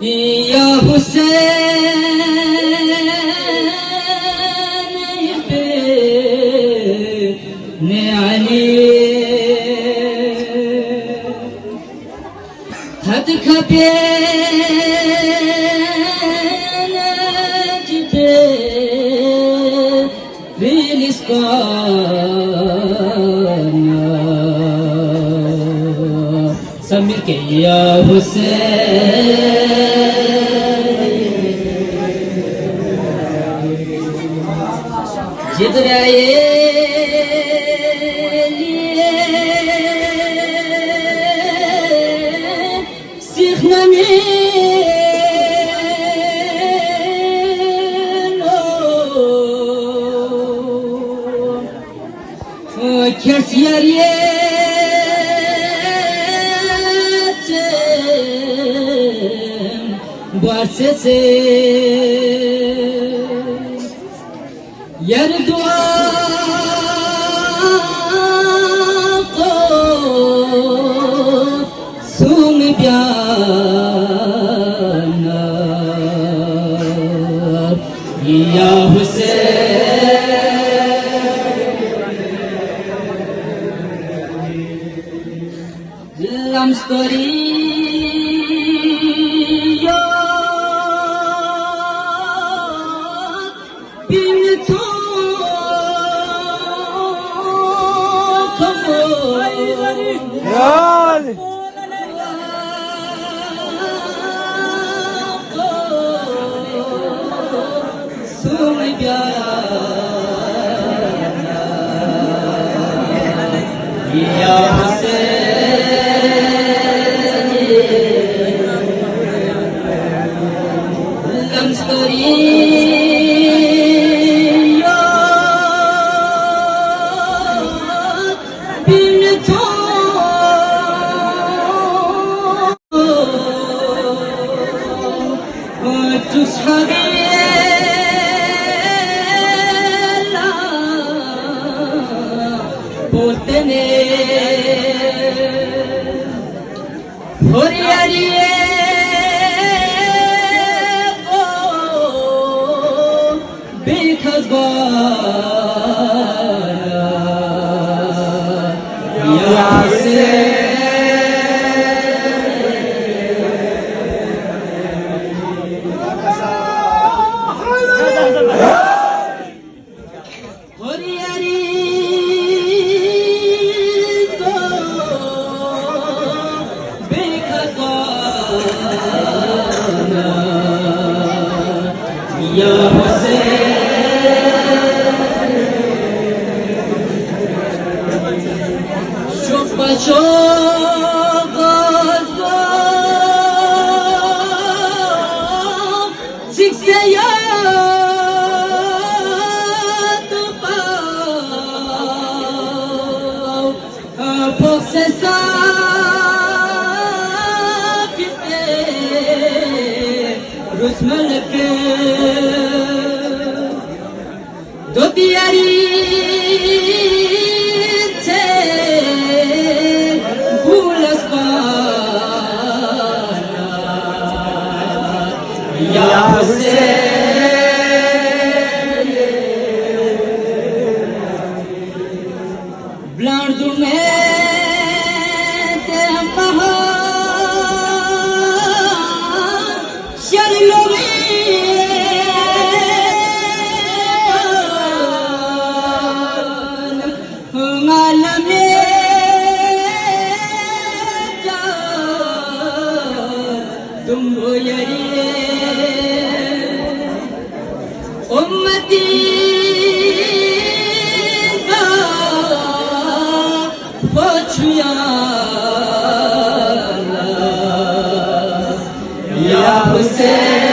Ya Hüseyin ibn Ali هدك بين جبال بالإسكان سميك يا حسين جبرائيل سيخنني كرس يريتم بارسسي يردوا سوم بيانا يا حسين لم ستوريا بنتو Yani. Ya Hüseyin Lam Storiya Binto تصحبي बोलते होरियारिए वो बेखबर या से Ya Hüseyin çok çok azam çıksa ya tupav poksesa kite Rusmalke do diari te bulas bana ya Hüseyin blandu me te maha sharlomi तुम हो यारिए उम्मती का पछुआ या हुसैन